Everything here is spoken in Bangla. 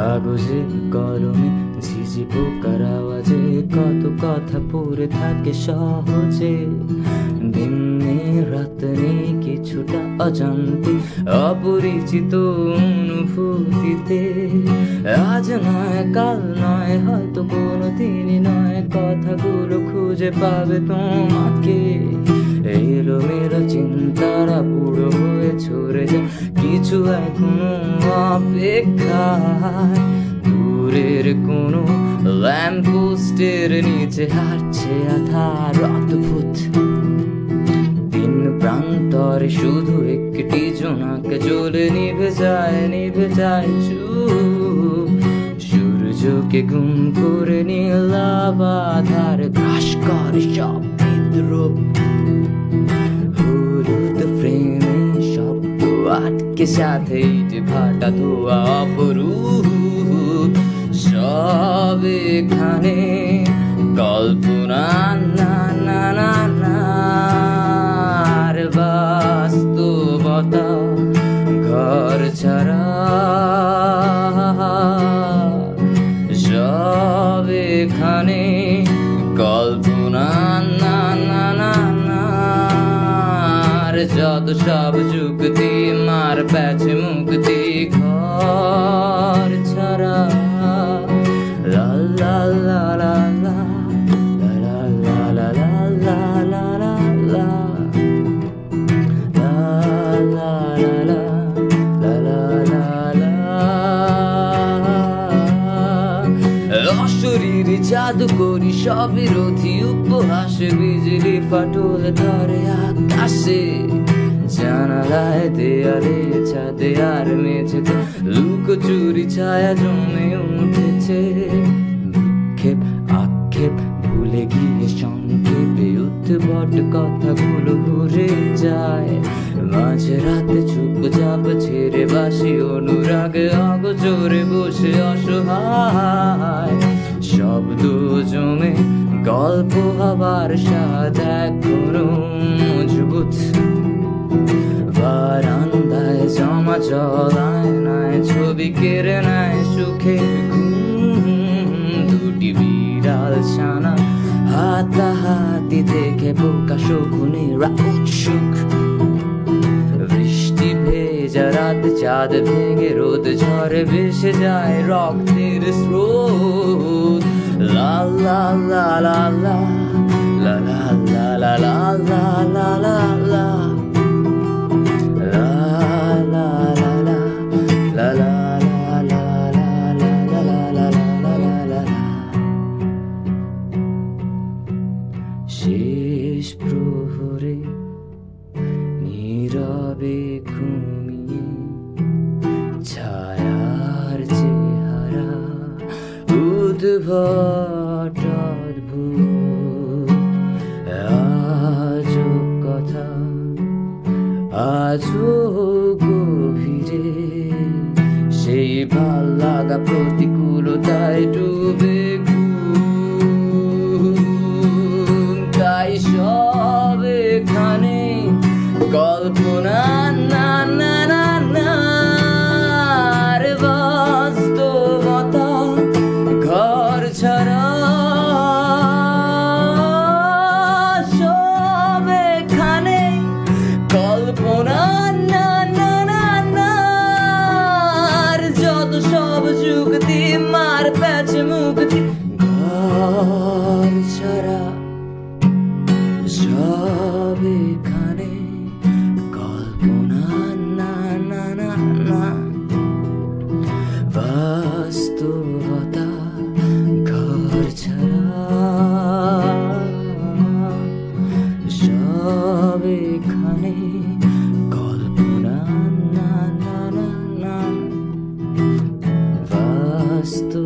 কাগজে কলমে ঝিঝি পোকার আওয়াজে কত কথা পড়ে থাকে সহজে। দিনে রাত নেই কিছুটা অজান্তে অপরিচিত অনুভূতিতে। আজ নয় কাল নয় হয়তো কোনো দিনই নয় কথাগুলো খুঁজে পাবে তোমাকে। এলোমেলো চিন্তারা বুড়ো হয়ে ছড়ে যায় কিছু এখনো অপেক্ষায়। দূরের কোনো ল্যাম্প পোস্টের নিচে হাঁটছে আধার অদ্ভুত দিন প্রান্তরে শুধু একটি জোনাক জ্বলে নিভে যায় চুপ। সূর্যকে গুম করে নীলাভ আধার গ্রাস করে সব বিদ্রুপ। হলুদ ফ্রেমে শব্দ আটকে সাথে ইটে ভাটা ধোয়া অপরূপ। সব এখানে কল্পনা না না না না আর বাস্তবতা ঘর ছাড়া। সব এখানে কল্পনা না না না না আর যত সব যুক্তি মার প্যাচে মুক্তি ঘর ছাড়া। লা লা লা লা লা লা লা লা লা লা লা লা লা লা লা। অশরীরী জাদু করি সব বিরোধী উপহাস বিজলি ফাটল ধরে আকাশে। জানালায় দেয়ালে ছাদে আর মেঝেতে লুকোচুরি ছায়া জমে উঠেছে। ভ্রুক্ষেপ আক্ষেপ ভুলে গিয়ে সংক্ষেপে উদ্ভট কথাগুলো ঘুরে যায়। মাঝে রাতে চুপচাপ ছেড়ে বাসি অনুরাগে অগোচরে বসে অসহায়। শব্দ জমে গল্প হবার স্বাদ এখনো মজবুত। বারান্দায় জমা জল আয়নায় ছবি কেড়ে নেয় সুখের ঘুম। দুটি বিড়াল ছানা হাতাহাতি দেখে বোকা শকুনেরা উৎসুক। বৃষ্টি ভেজা রাত চাঁদ ভেঙে রোদ ঝড়ে ভেসে যায় রক্তের স্রোত। লা লা লা লা লা লা লা লা লা লা লা লা লা। শেষ প্রহরে নীরবে ঘুমিয়ে ছায়ার চেহারা উদ্ভট অদ্ভুত। আজও কথা আজও গভীরে সেই ভাল লাগা প্রতিকূলতায় ডুবে তাই সব এখানে কল্পনা না না না না আর বাস্তবতা ঘর ছাড়া। সব এখানে কল্পনা না না না না আর যত সব যুক্তি মার প্যাচে মুক্তি ঘর ছাড়া। সব এখানে কল্পনা না না না না বাস্তবতা ঘর ছাড়া। সব এখানে কল্পনা না না না না বাস্তব